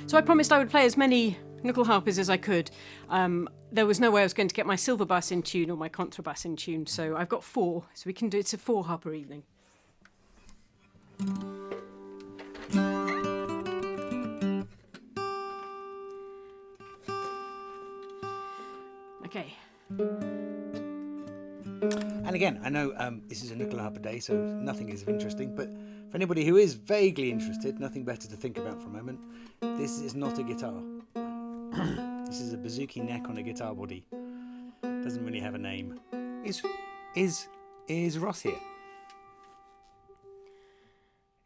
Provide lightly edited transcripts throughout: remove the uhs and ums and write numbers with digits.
So I promised I would play as many knuckle harpers as I could. There was no way I was going to get my silver bass in tune or my contrabass in tune, so I've got 4. So we can do it's a 4 harper evening. Okay. And again, I know this is a knuckle harper day, so nothing is interesting, but for anybody who is vaguely interested, nothing better to think about for a moment, this is not a guitar. This is a bouzouki neck on a guitar body. Doesn't really have a name. Is Ross here?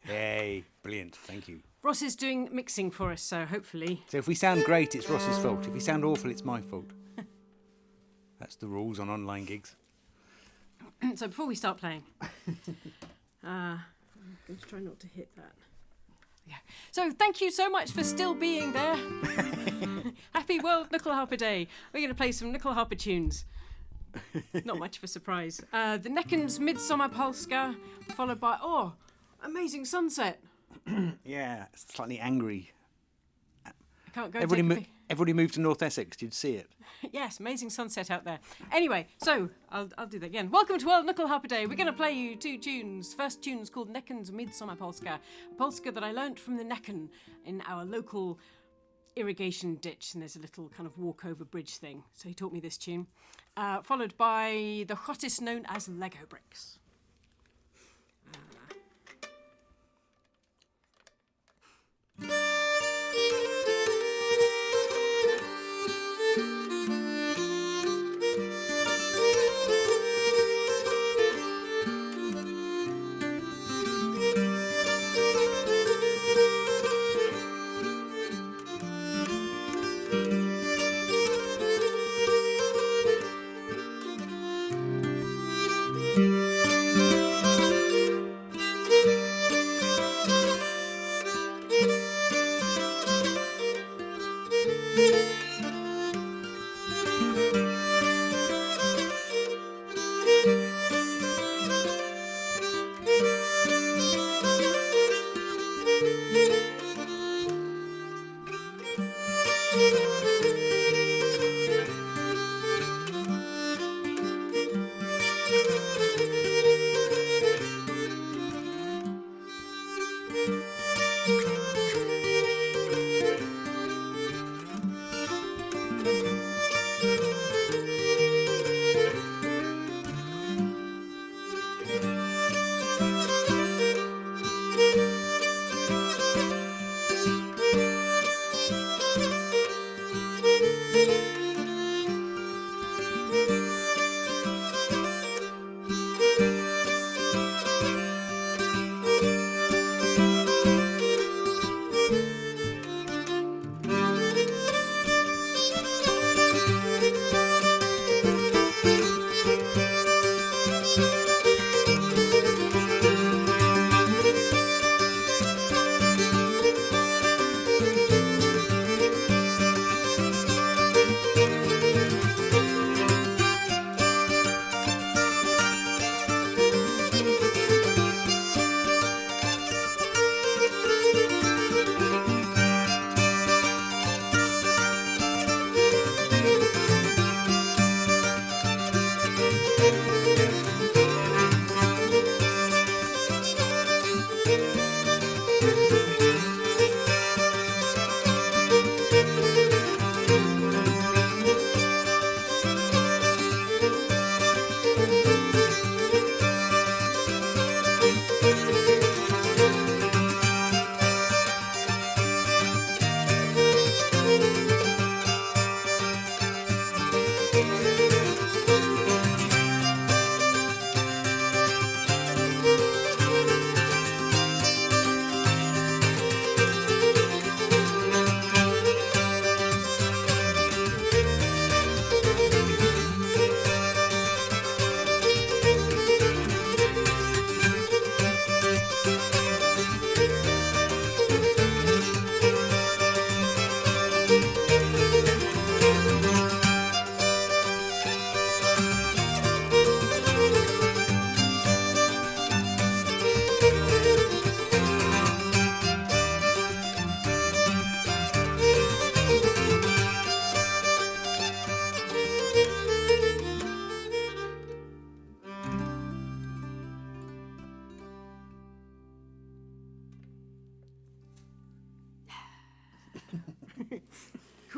Yay, brilliant, thank you. Ross is doing mixing for us, so hopefully... So if we sound great, it's Ross's fault. If we sound awful, it's my fault. That's the rules on online gigs. So before we start playing, I'm going to try not to hit that. Yeah. So thank you so much for still being there. Happy World Knuckle Harper Day. We're going to play some knuckle harper tunes. Not much of a surprise. The Näckens Midsommar Polska, followed by, amazing sunset. Yeah, slightly angry. I can't go. Everybody moved to North Essex. You'd see it. Yes, amazing sunset out there. Anyway, so I'll do that again. Welcome to World Knuckle Harper Day. We're going to play you 2 tunes. First tune's called Näckens Midsommar Polska, a polska that I learnt from the Näcken in our local irrigation ditch, and there's a little kind of walk-over bridge thing. So he taught me this tune, followed by the Schottis known as Lego bricks.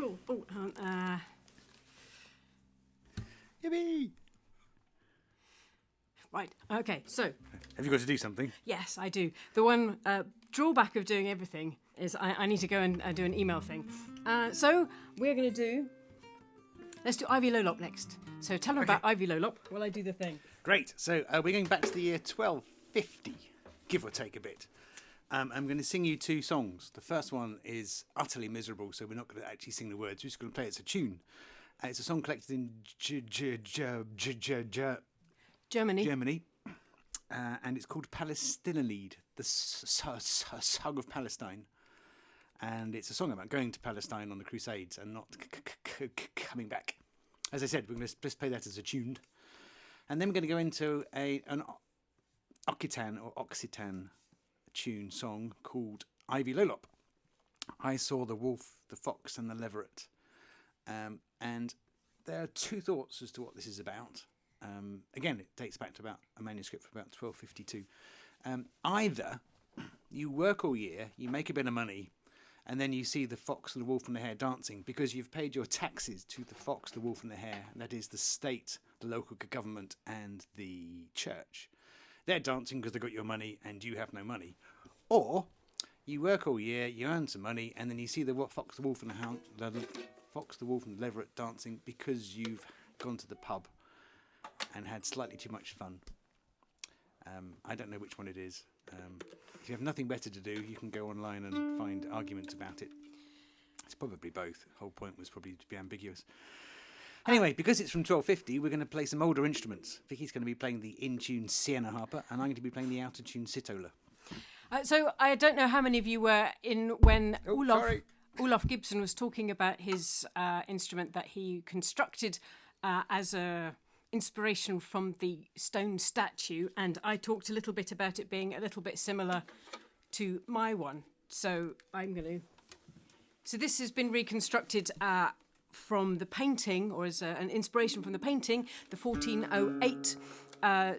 Cool. Oh, Yippee! right. Okay. So, Have you got to do something? yes, I do. The one drawback of doing everything is I need to go and do an email thing. So we're going to do. Let's do Ivy Lo Lop next. So tell them about Ivy Lo Lop while I do the thing. Great. So we're going back to the year 1250, give or take a bit. I'm going to sing you two songs. The first one is utterly miserable, so we're not going to actually sing the words. We're just going to play it as a tune. It's a song collected in Germany. And it's called Palastinaleid, the Song of Palestine. And it's a song about going to Palestine on the Crusades and not coming back. As I said, we're going to just play that as a tune. And then we're going to go into an Occitan tune song called Ivy Lo Lop. I saw the wolf, the fox and the leveret. And there are two thoughts as to what this is about. Again, it dates back to about a manuscript from about 1252. Either you work all year, you make a bit of money, and then you see the fox and the wolf and the hare dancing because you've paid your taxes to the fox, the wolf and the hare, and that is the state, the local government and the church. They're dancing because they've got your money and you have no money. Or you work all year, you earn some money, and then you see the fox, the wolf and the fox, the wolf and the leveret dancing because you've gone to the pub and had slightly too much fun. I don't know which one it is. If you have nothing better to do, you can go online and find arguments about it. It's probably both. The whole point was probably to be ambiguous. Anyway, because it's from 1250, we're going to play some older instruments. Vicky's going to be playing the in-tune Siena harper, and I'm going to be playing the out-of-tune sitola. So I don't know how many of you were in when Olaf Gibson was talking about his instrument that he constructed as a inspiration from the stone statue, and I talked a little bit about it being a little bit similar to my one. So So this has been reconstructed from the painting, or as an inspiration from the painting, the 1408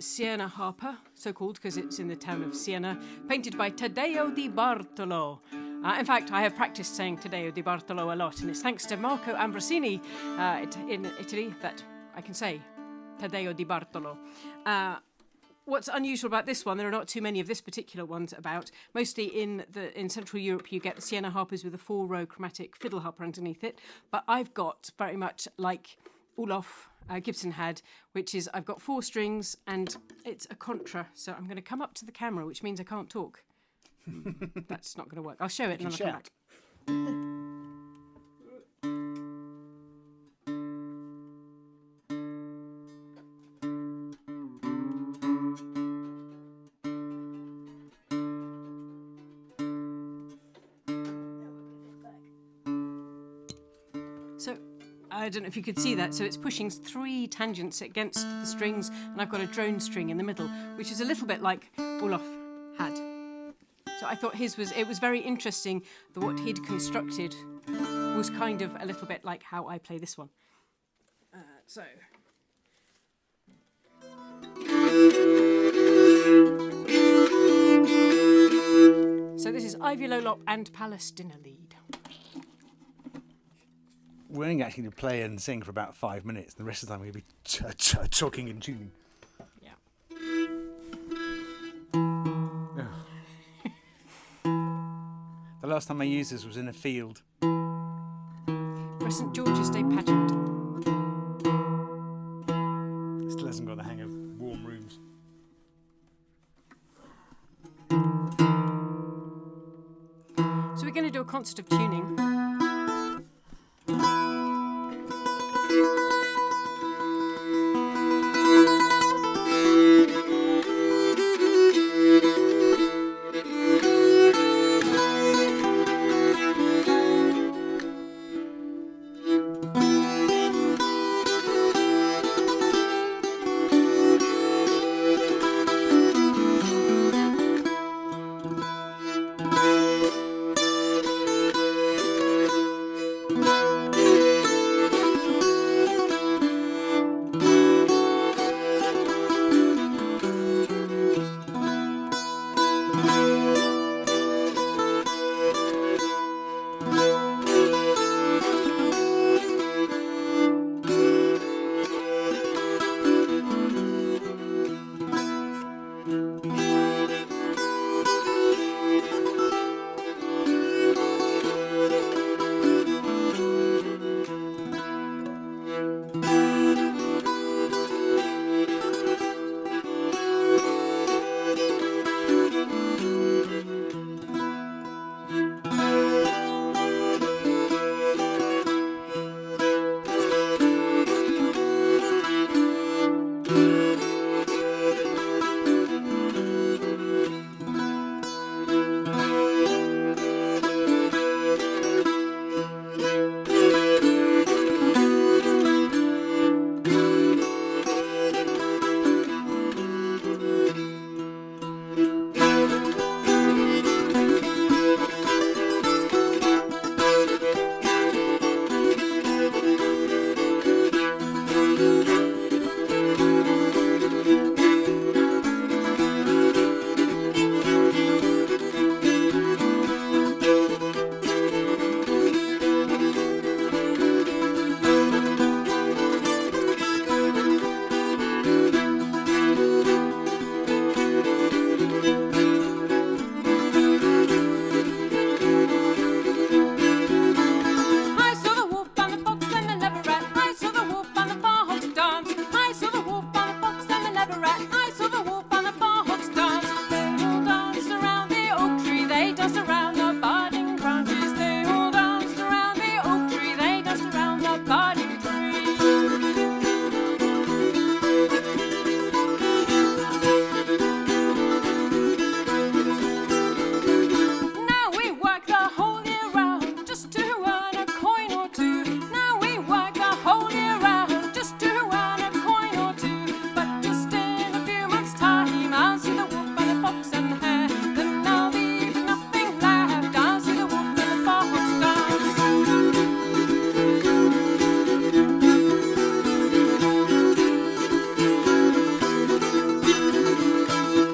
Siena harper, so called because it's in the town of Siena, painted by Taddeo di Bartolo. In fact, I have practiced saying Taddeo di Bartolo a lot, and it's thanks to Marco Ambrosini in Italy that I can say Taddeo di Bartolo. What's unusual about this one, there are not too many of this particular ones about. Mostly in Central Europe, you get the Siena harpers with a 4-row chromatic fiddle harper underneath it. But I've got very much like Olaf Gibson had, which is I've got 4 strings and it's a contra. So I'm going to come up to the camera, which means I can't talk. That's not going to work. I'll show it and then I'll come back. So I don't know if you could see that. So it's pushing 3 tangents against the strings, and I've got a drone string in the middle, which is a little bit like Olaf had. So I thought it was very interesting that what he'd constructed was kind of a little bit like how I play this one. So this is Ivy Lo Lop and Palastinaleid. We're only actually going to play and sing for about 5 minutes. The rest of the time we're going to be talking in tune. Yeah. The last time I used this was in a field. For a St George's Day pageant. Still hasn't got the hang of warm rooms. So we're going to do a concert of tuning. leveret. I saw the wolf and the fox dance. They all danced around the oak tree. They danced around the budding branches. They all danced around the oak tree. They danced around the budding tree. Now we work the whole year round just to earn a coin or two. Now we work the whole year round just to earn a coin or two. But just in a few months' time, I'll see the wolf and the fox and the hare. Then there'll be nothing left. I'll see the wolf and the fox dance.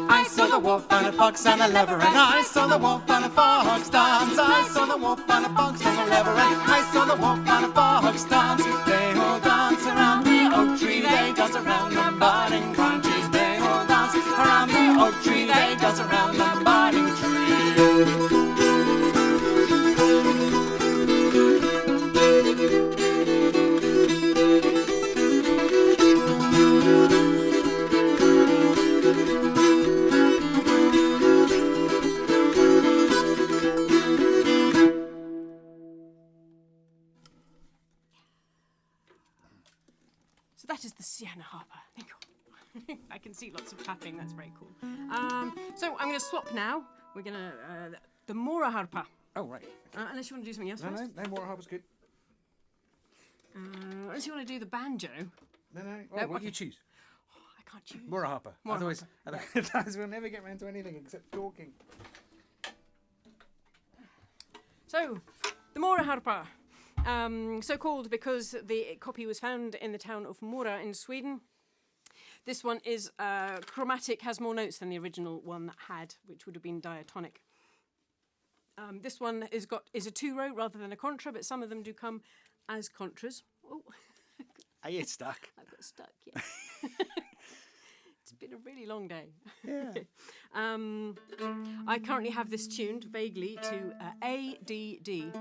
I saw the wolf and the fox and the leveret. I saw the wolf and the fox dance. I saw the wolf and the fox and the leveret. I saw the wolf and the fox dance. They all dance around the oak tree. They dance around the budding branches. They all dance around the oak tree. They dance around the budding tree. So that is the Sienna Harper. Thank you. I can see lots of clapping. That's very cool. So I'm going to swap now. We're going to the Mora Harpa. Oh, right. Unless you want to do something else No, first. no, more harp's good. Unless you want to do the banjo. No, no. No, What do okay. you choose? I can't choose. More harper. More Otherwise we'll never get round to anything except talking. So, the Mora Harpa. So called because the copy was found in the town of Mora in Sweden. This one is chromatic, has more notes than the original one had, which would have been diatonic. This one is a two-row rather than a contra, but some of them do come as contras. Oh, Are you stuck? I've got stuck, yeah. It's been a really long day. Yeah. I currently have this tuned vaguely to A, D, D.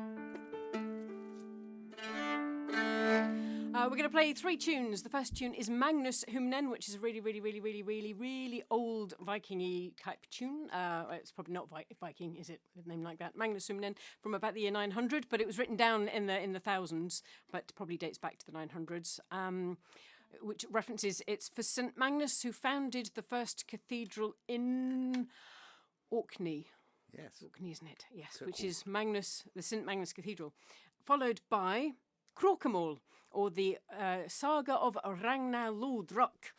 We're going to play three tunes. The first tune is Magnushymnen, which is a really old Viking-y type tune. It's probably not Viking, is it? With a name like that. Magnushymnen from about the year 900, but it was written down in the thousands, but probably dates back to the 900s. Which references it's for St. Magnus, who founded the first cathedral in Orkney. Yes. Orkney, isn't it? Yes, So which cool. is the St. Magnus Cathedral. Followed by Kråkemål, or the Saga of Ragnar Lodbrok,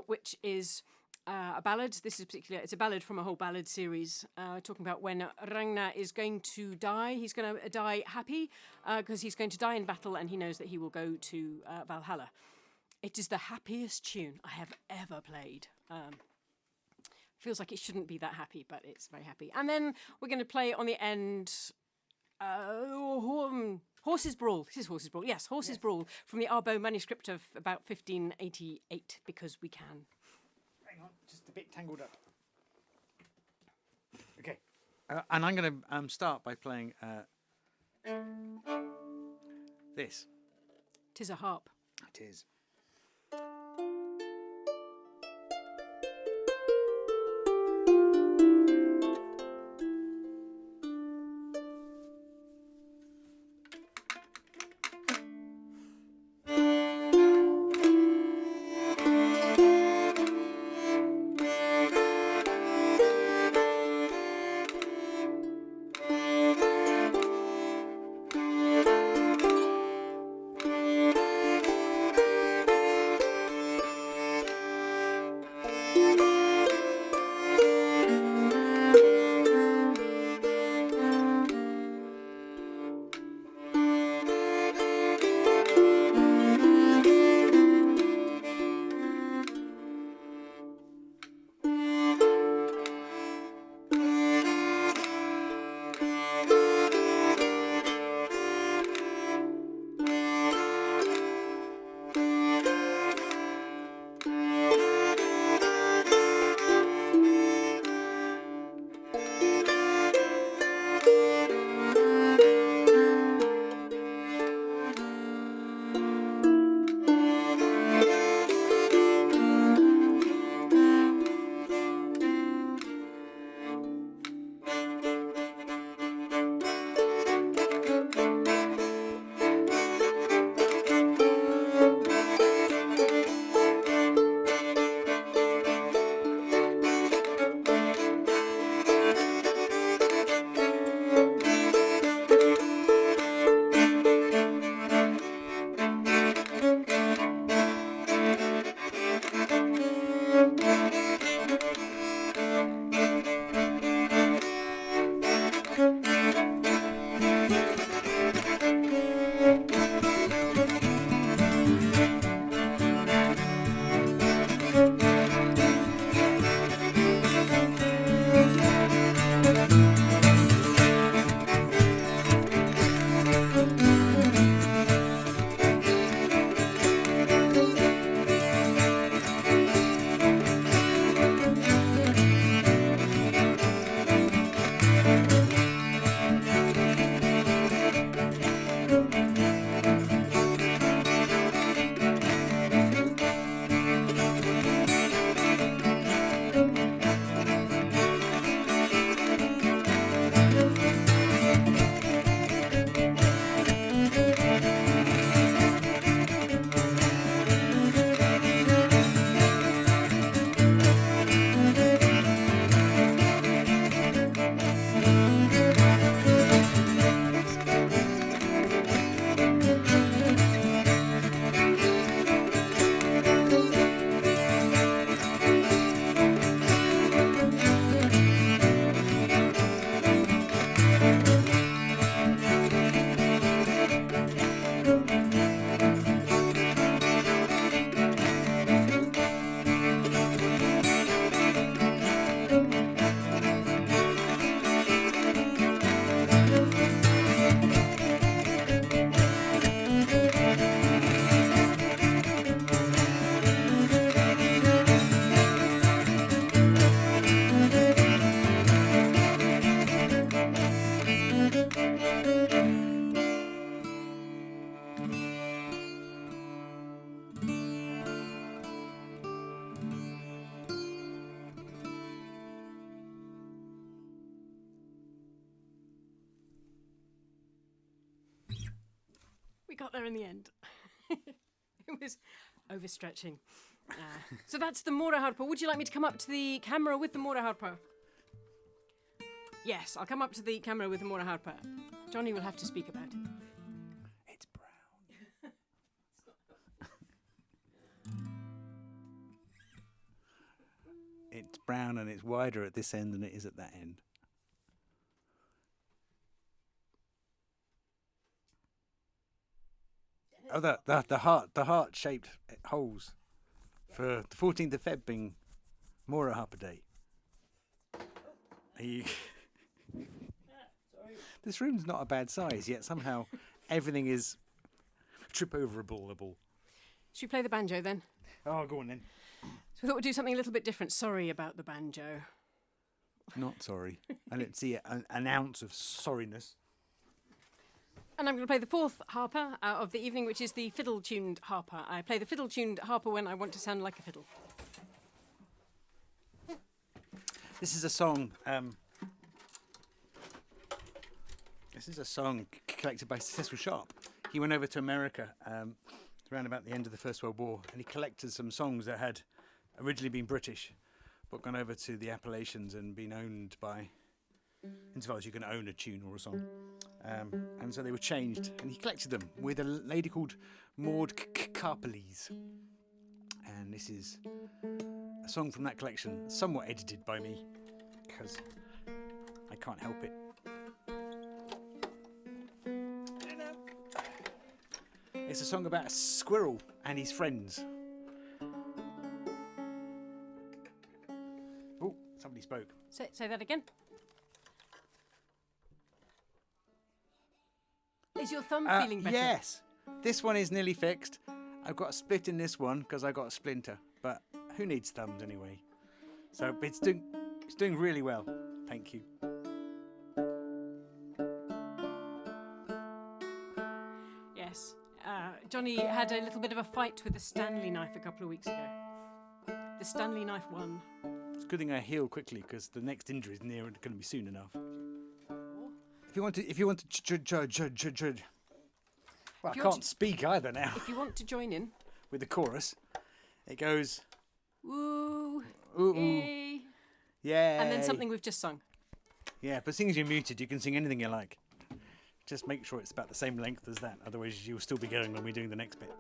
which is a ballad. This is it's a ballad from a whole ballad series, talking about when Ragnar is going to die. He's going to die happy because he's going to die in battle, and he knows that he will go to Valhalla. It is the happiest tune I have ever played. Feels like it shouldn't be that happy, but it's very happy. And then we're going to play on the end Horse's Brawl. This is Horse's Brawl. Yes, Horse's Brawl from the Arbo manuscript of about 1588, because we can. Hang on, just a bit tangled up. Okay. And I'm going to start by playing this. 'Tis a harp. It is. got there in the end. It was overstretching. So that's the Moraharpa. Would you like me to come up to the camera with the Moraharpa? Yes, I'll come up to the camera with the Moraharpa. Jonny will have to speak about it. It's brown. It's brown and it's wider at this end than it is at that end. Oh, the heart-shaped holes for the 14th of Feb being Moraharpa Day. Are you? This room's not a bad size, yet somehow everything is trip-overable. Should we play the banjo then? Oh, go on then. So we thought we'd do something a little bit different. Sorry about the banjo. Not sorry. I don't see an ounce of sorriness. And I'm going to play the fourth harper of the evening, which is the fiddle-tuned harper. I play the fiddle-tuned harper when I want to sound like a fiddle. This is a song. Collected by Cecil Sharp. He went over to America around about the end of the First World War, and he collected some songs that had originally been British, but gone over to the Appalachians and been owned by, insofar as you can own a tune or a song. And so they were changed, and he collected them with a lady called Maud Carpelese. And this is a song from that collection, somewhat edited by me, because I can't help it. It's a song about a squirrel and his friends. Oh, somebody spoke. Say that again. Is your thumb feeling better? Yes. This one is nearly fixed. I've got a split in this one because I got a splinter. But who needs thumbs anyway? So it's doing really well. Thank you. Yes. Jonny had a little bit of a fight with the Stanley knife a couple of weeks ago. The Stanley knife won. It's a good thing I heal quickly because the next injury is near and going to be soon enough. If you want to, well, I can't speak either now. If you want to join in with the chorus, it goes woo, ooh, ee. Yeah, and then something we've just sung. Yeah, but seeing as you're muted, you can sing anything you like. Just make sure it's about the same length as that, otherwise you'll still be going when we're doing the next bit.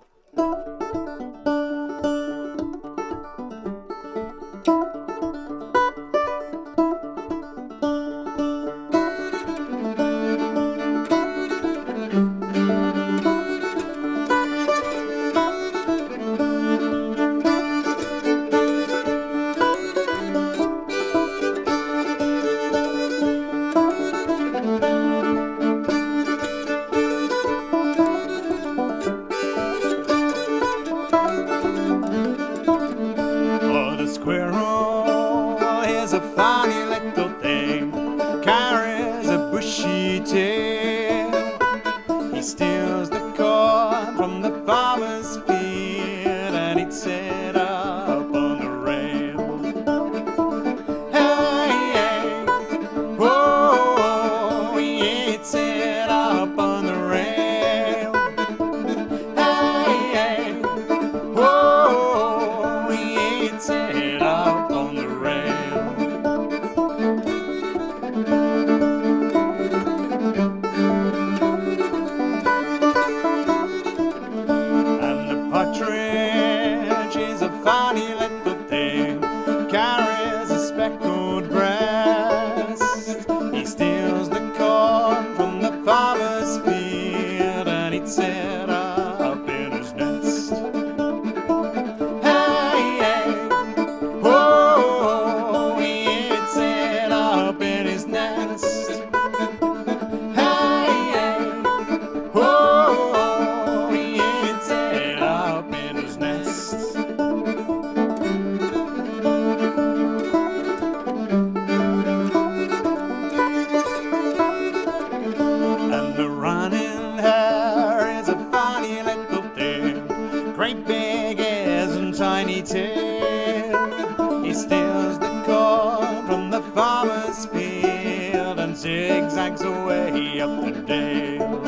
Zigzags away up the dale.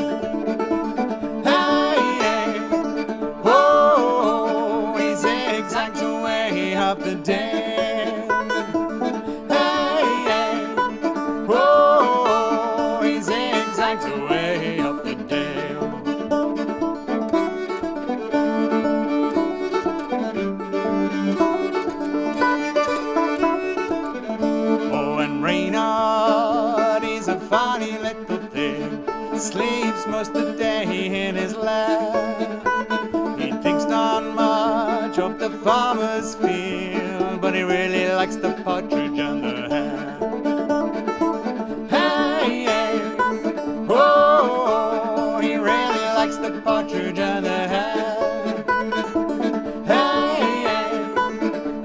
Hey, funny little thing. Sleeps most of the day in his lap. He thinks not much of the farmer's field, but he really likes the partridge and the hare. Hey, hey, oh, he really likes the partridge and the hare. Hey, hey,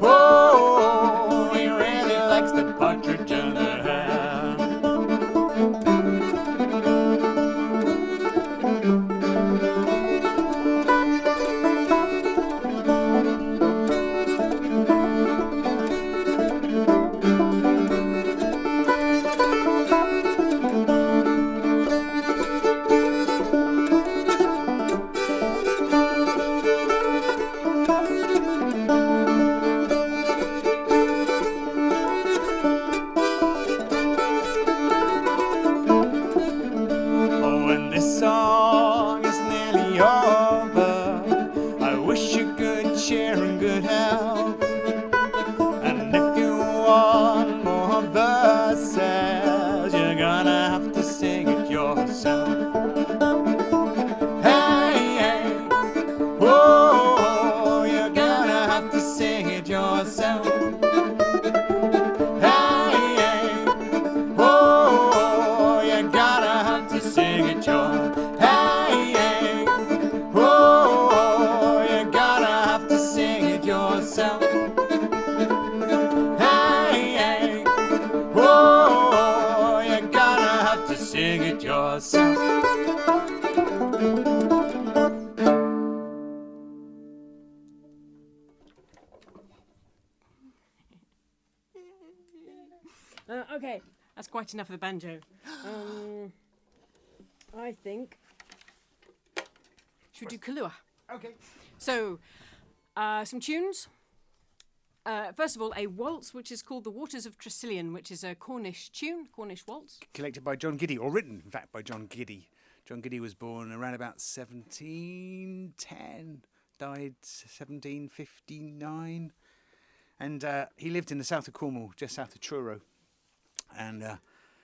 oh, he really likes the partridge and the hare. Okay, that's quite enough of the banjo. I think... Should we do Kalua? Okay. So, some tunes. First of all, a waltz, which is called The Waters of Tresillian, which is a Cornish tune, Cornish waltz. Collected by John Giddy, or written, in fact, by John Giddy. John Giddy was born around about 1710, died 1759. And he lived in the south of Cornwall, just south of Truro. And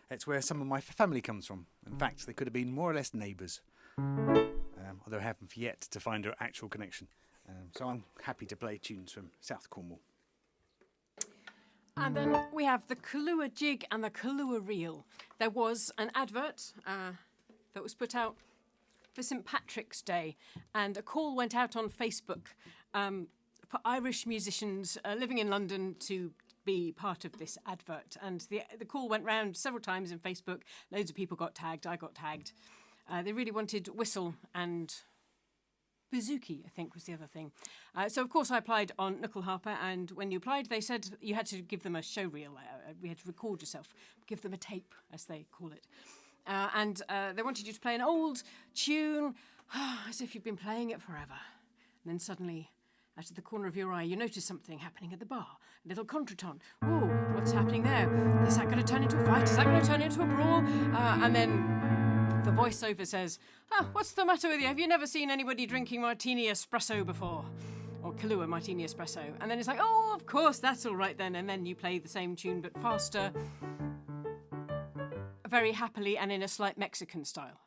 it's where some of my family comes from. In fact, they could have been more or less neighbours. Although I haven't yet to find an actual connection. So I'm happy to play tunes from South Cornwall. And then we have the Kalua jig and the Kalua reel. There was an advert that was put out for St Patrick's Day, and a call went out on Facebook for Irish musicians living in London to be part of this advert. And the call went round several times in Facebook. Loads of people got tagged. I got tagged. They really wanted whistle and bouzouki, I think, was the other thing. So, of course, I applied on Knuckle Harper, and when you applied, they said you had to give them a show reel. We had to record yourself, give them a tape, as they call it. And they wanted you to play an old tune, as if you've been playing it forever. And then suddenly, out of the corner of your eye, you notice something happening at the bar. A little contretemps. Ooh, what's happening there? Is that going to turn into a fight? Is that going to turn into a brawl? And then the voiceover says, what's the matter with you? Have you never seen anybody drinking martini espresso before? Or Kalua martini espresso. And then it's like, oh, of course, that's all right then. And then you play the same tune but faster, very happily and in a slight Mexican style.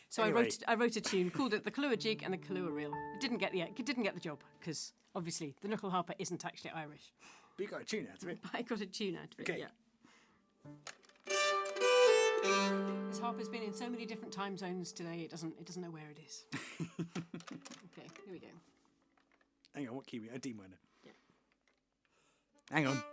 So anyway. I wrote a tune, called it the Kalua jig and the Kalua reel. It didn't get the job because obviously the Knuckle Harper isn't actually Irish. But you got a tune out of it. I got a tune out of it. Okay. Yeah. This harper's been in so many different time zones today. It doesn't know where it is. Okay, here we go. Hang on, what key? A D minor. Yeah. Hang on.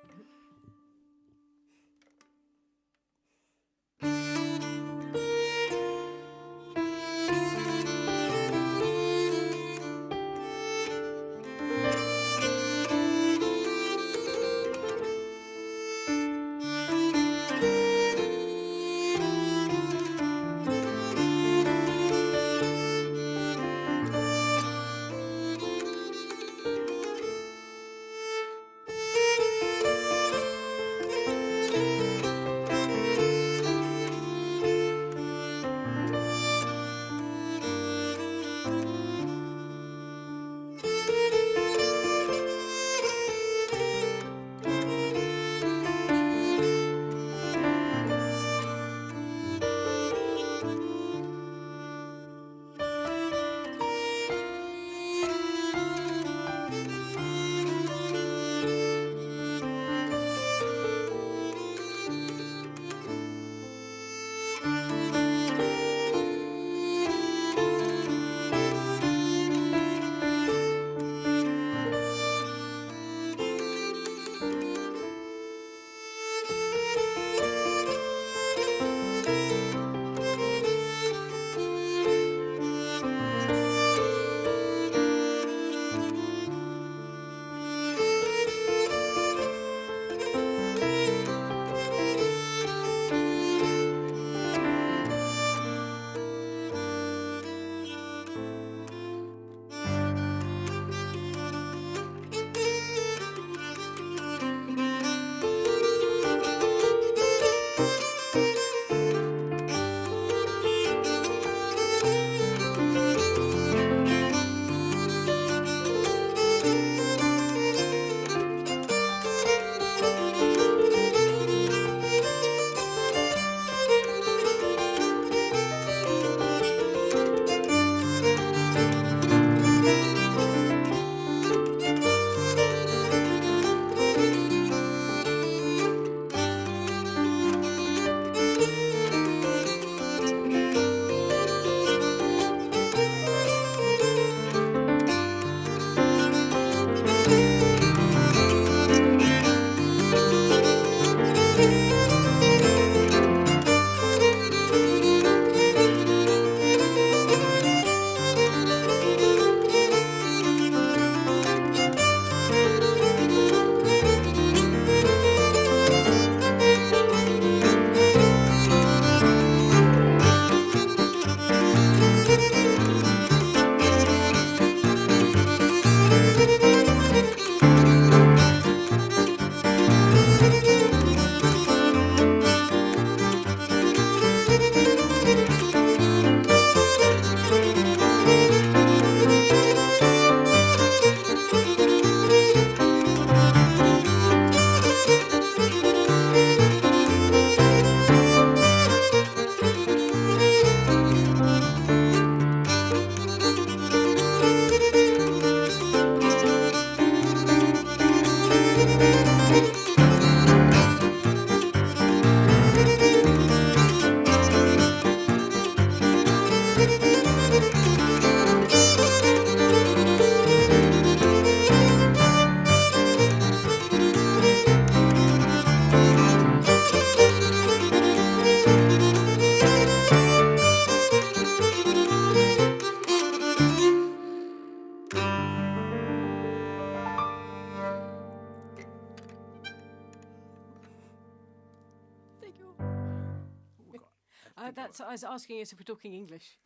that's. I was asking us if we're talking English.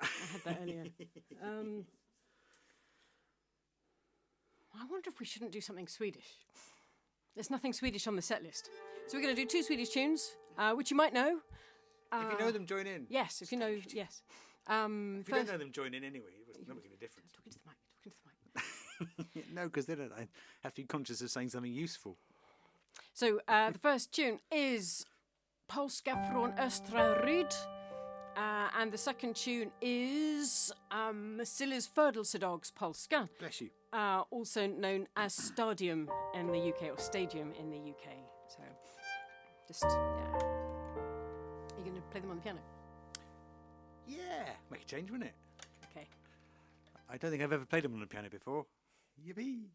I had that earlier. I wonder if we shouldn't do something Swedish. There's nothing Swedish on the set list. So we're going to do 2 Swedish tunes, which you might know. If you know them, join in. Yes, if you know, yes. If you don't know them, join in anyway. It doesn't make any difference. Talking to the mic. No, because they don't. I have to be conscious of saying something useful. So the first tune is Polska från Östra-Ryd. And the second tune is Cilla's Födelsedagspolska. Bless you. Also known as Stadium in the UK, or Stadium in the UK. So, just, yeah. Are you going to play them on the piano? Yeah, make a change, wouldn't it? Okay. I don't think I've ever played them on the piano before. Yippee!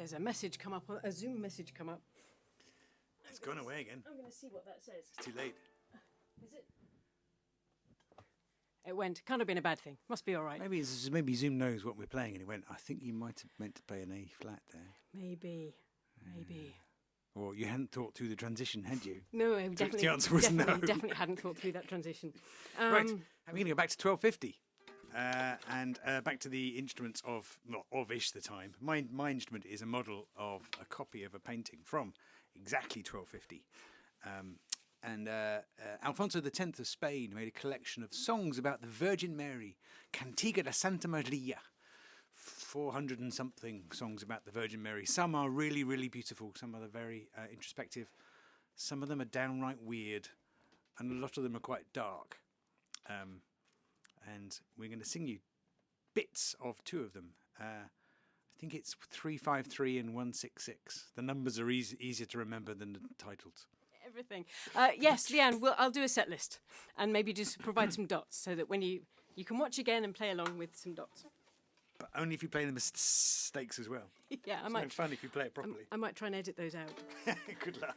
there's a message come up, a Zoom message come up. It's gone away again. I'm going to see what that says. It's too late. Is it? It went. Can't have been a bad thing. Must be all right. Maybe Zoom knows what we're playing, and it went. I think you might have meant to play an A flat there. Maybe. Or you hadn't thought through the transition, had you? No, I The answer was no. Definitely hadn't thought through that transition. Right, I'm going to go back to 1250. And back to the instruments of-ish the time. My instrument is a model of a copy of a painting from exactly 1250. Alfonso X of Spain made a collection of songs about the Virgin Mary, Cantigas de Santa Maria. 400 and something songs about the Virgin Mary. Some are really, really beautiful. Some are very introspective. Some of them are downright weird. And a lot of them are quite dark. And we're going to sing you bits of two of them. I think it's 353 and 166. The numbers are easier to remember than the titles. Everything. Yes, Leanne, I'll do a set list and maybe just provide some dots so that when you can watch again and play along with some dots. But only if you play the mistakes as well. Yeah, it's no fun if you play it properly. I might try and edit those out. Good luck.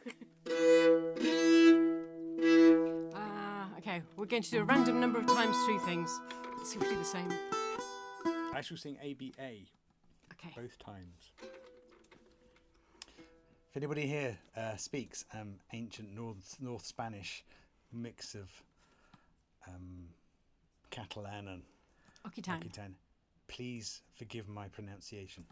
Okay, we're going to do a random number of times through things. Let's see if we do the same. I shall sing ABA. Okay. Both times. If anybody here speaks ancient North Spanish mix of Catalan and Occitan, please forgive my pronunciation.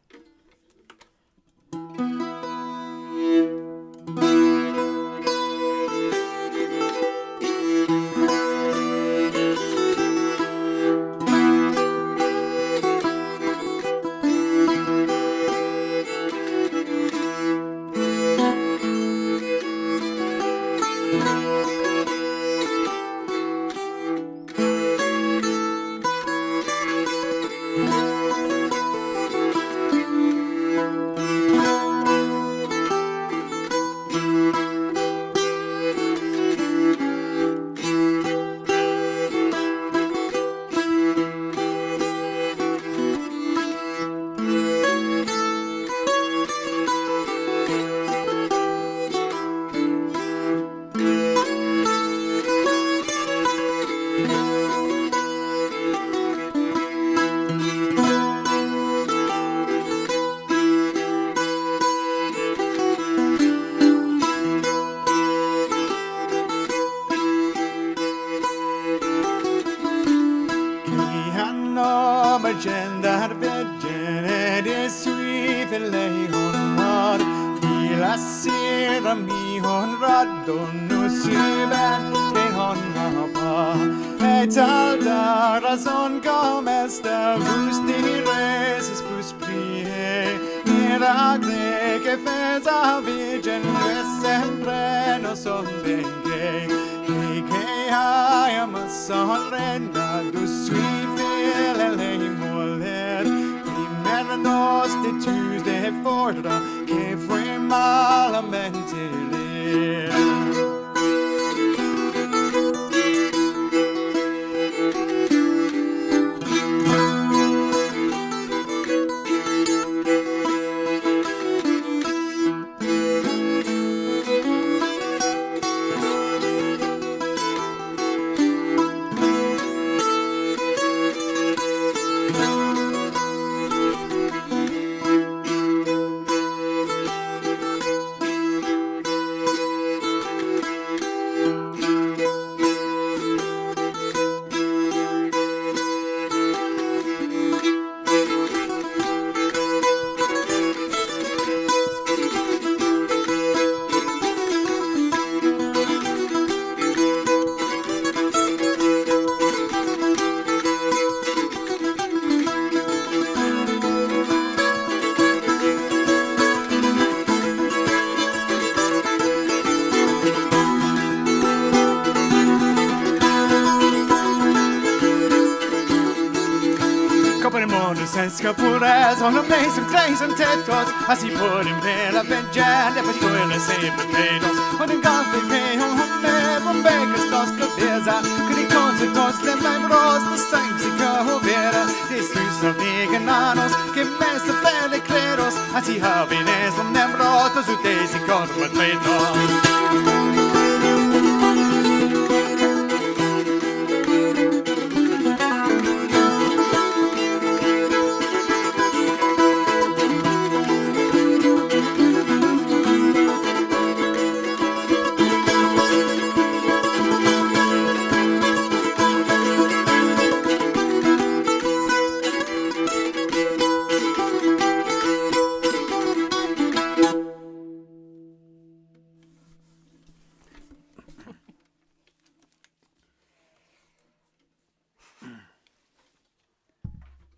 Svenska på räs honom mig som träng som tätt oss. Así por en pela bella de pastoela se potatoes. Och den galte que hon med von Beckers dos cabeza. Que de concertos de membros de sanxica hovera. De sus av veganos que mest de pele creros. Así jóvenes son nerviosos, ustedes sin consuelo.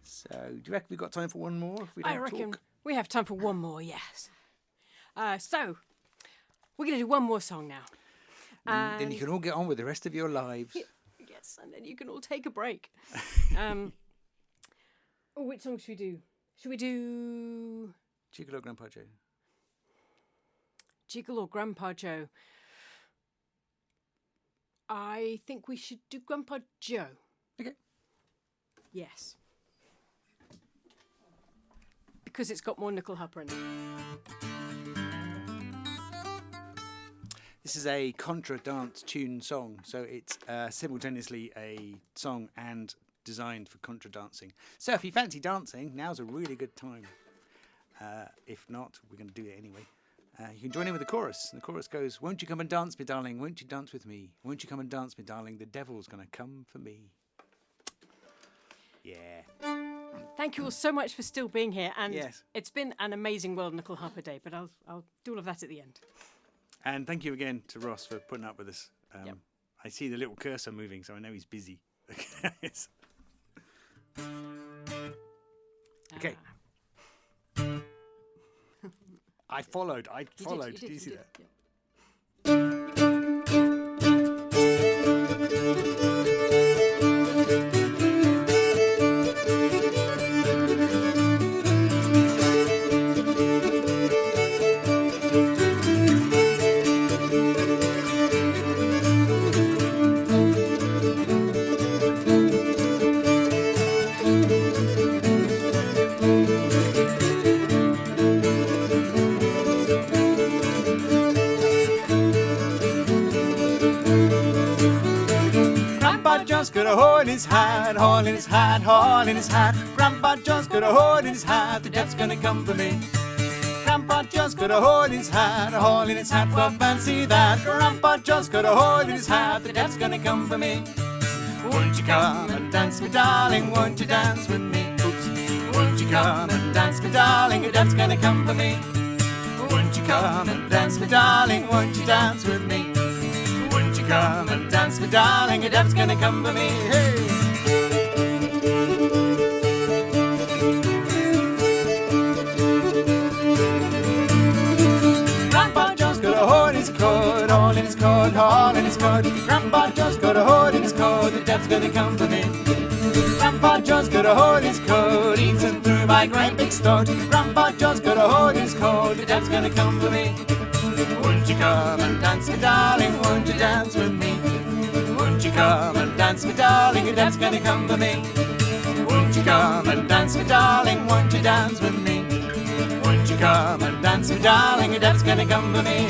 So, do you reckon we've got time for one more? If we don't I reckon talk? we have time for one more, yes. So, we're going to do one more song now. Then you can all get on with the rest of your lives. Yes, and then you can all take a break. Which song should we do? Should we do Jiggle or Grandpa Joe? Jiggle or Grandpa Joe? I think we should do Grandpa Joe. Okay. Yes. Because it's got more nickel hopper in it. This is a contra dance tune song, so it's simultaneously a song and designed for contra dancing. So if you fancy dancing, now's a really good time. If not, we're going to do it anyway. You can join in with the chorus. The chorus goes, "Won't you come and dance me, darling? Won't you dance with me? Won't you come and dance me, darling? The devil's going to come for me." Yeah. Thank you all so much for still being here, and Yes. it's been an amazing World Nickel Harper Day, but I'll do all of that at the end. And thank you again to Ross for putting up with us. Yep. I see the little cursor moving, so I know he's busy. Okay. I followed. Did you see that? Yeah. John's got a hole in his hat, hole in his hat, hole in his hat. Grandpa John's got a hole in his hat, the death's gonna come for me. Grandpa John's got a hole in his hat, a hole in his hat, for fancy that. Grandpa John's got a hole in his hat, the death's gonna come for me. Won't you come and dance me, darling? Won't you dance with me? Oops. Won't you come and dance me, darling? The death's gonna come for me. Won't you come and dance me, darling? Won't you dance with me? Won't you come and dance me, darling? A death's gonna come for me. Hey! Grandpa John's got a hole in his coat, hole in his coat, hole in his coat. Grandpa John's got a hole in his coat, the death's gonna come for me. Grandpa John's got a hole in his coat, eaten through my great big stout. Grandpa John's got a hole in his coat, the death's gonna come for me. Won't you come and dance me, darling? Won't you dance with me? Won't you come and dance me, darling? A death's gonna come for me. Won't you come and dance me, darling? Won't you dance with me? Won't you come and dance me, darling? A death's gonna come for me.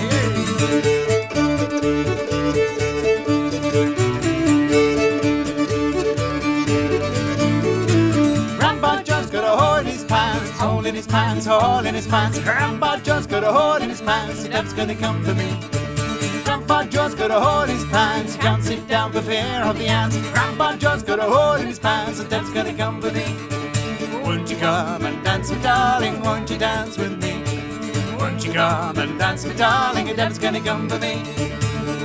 Grandpa John's got a hole in his pants, hole in his pants, hole in his pants. Grandpa John's got a hole in his pants, the death's gonna come for me. Grandpa John's got a hole in his pants, he can't sit down for fear of the ants. Grandpa John's got a hole in his pants, the death's gonna come for me. Won't you come and dance me, darling? Won't you dance with me? Won't you come and dance me, darling? A death's gonna come for me.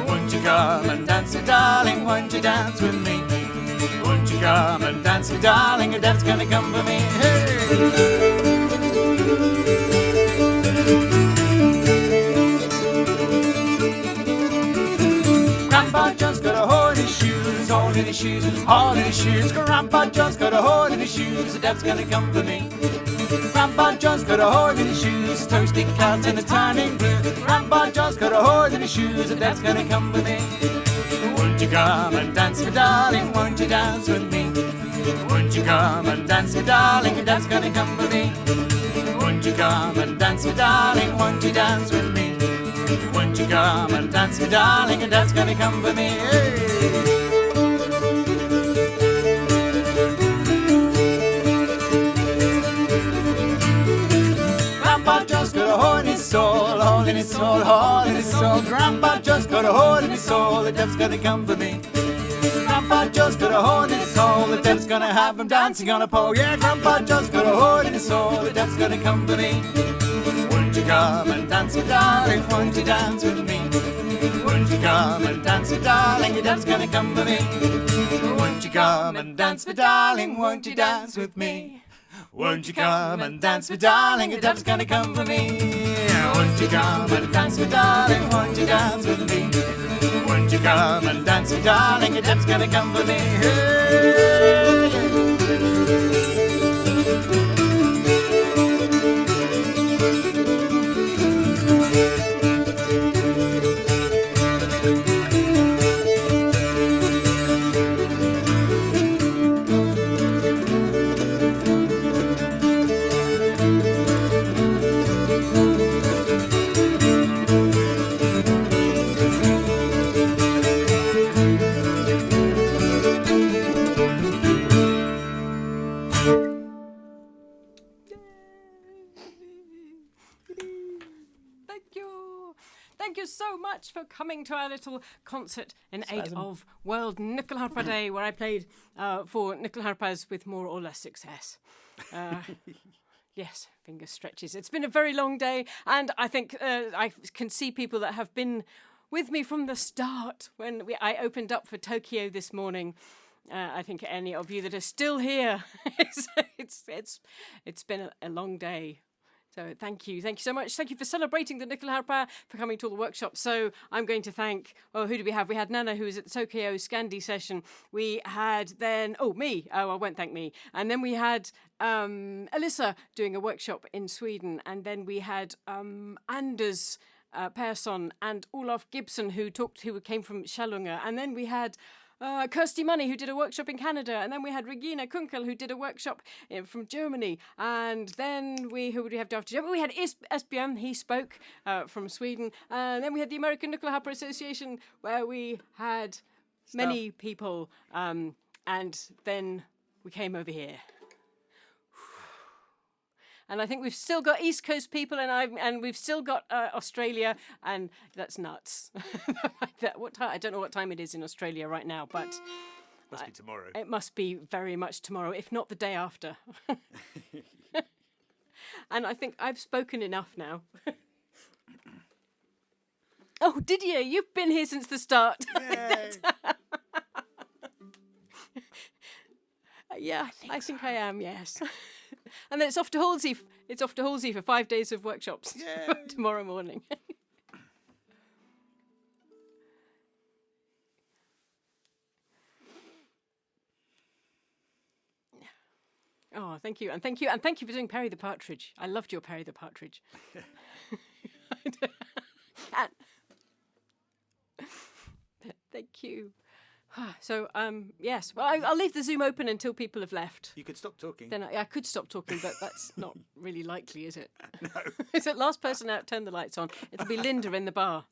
Won't you come and dance me, darling? Won't you dance with me? Won't you come and dance me, darling? A death's gonna come for me. Hey! Grandpa John's got a hole in his shoes, hole in his shoes, hole in his shoes. Grandpa John's got a hole in his shoes, the death's gonna come for me. Grandpa John's got a hole in his shoes, toasting cat and a turning blue. Grandpa John's got a hole in his shoes, the death's gonna come for me. Won't you come and dance me, darling? Won't you dance with me? Won't you come and dance me, darling? The death's gonna come for me. Won't Won't you come and dance, me darling? Won't you dance with me? Won't you come and dance, me darling? And that's gonna come for me. Hey. Grandpa just got a hole in his soul, hole in his soul, hole in his soul. Grandpa just got a hole in his soul, the devil's gonna come for me. Grandpa just got a hole in his soul, the devil's gonna have him dancing on a pole. Yeah, Grandpa just got a hole in his soul, the devil's gonna come for me. Won't you come and dance with darling? Won't you dance with me? Won't you come and dance with darling? The devil's gonna come for me. Won't you come and dance with darling? Won't you dance with me? Won't you come and dance with darling? The devil's gonna come for me. Won't you come and dance with darling? Won't you dance with me? Won't you come and dance with darling? The devil's gonna come for me. Hey. Thank you so much for coming to our little concert in aid of World Nyckelharpa Day, where I played for nyckelharpas with more or less success. Yes, finger stretches. It's been a very long day, and I think I can see people that have been with me from the start when I opened up for Tokyo this morning. I think any of you that are still here, it's been a long day. So thank you so much. Thank you for celebrating the nyckelharpa, for coming to all the workshops. So I'm going to thank, who do we have? We had Nana, who was at the Tokyo Scandi session. We had then, me. I won't thank me. And then we had Alyssa doing a workshop in Sweden. And then we had Anders Persson and Olof Gibson, who came from Chalunga. And then we had Kirsty Money, who did a workshop in Canada, and then we had Regina Kunkel, who did a workshop from Germany, and then who would we have after Germany? We had Esbjörn, he spoke from Sweden, and then we had the American Nyckelharpa Association, where we had many people, and then we came over here. And I think we've still got East Coast people, and we've still got Australia, and that's nuts. I don't know what time it is in Australia right now, but must be tomorrow. It must be very much tomorrow, if not the day after. And I think I've spoken enough now. Oh, Didier, you've been here since the start. Yeah, I think I am. Yes. And then it's off to Halsey. It's off to Halsey for 5 days of workshops tomorrow morning. Oh, thank you, and thank you for doing Perry the Partridge. I loved your Perry the Partridge. Thank you. So, yes. Well, I'll leave the Zoom open until people have left. You could stop talking. Then I could stop talking, but that's not really likely, is it? No. Is it last person out, turn the lights on? It'll be Linda in the bar.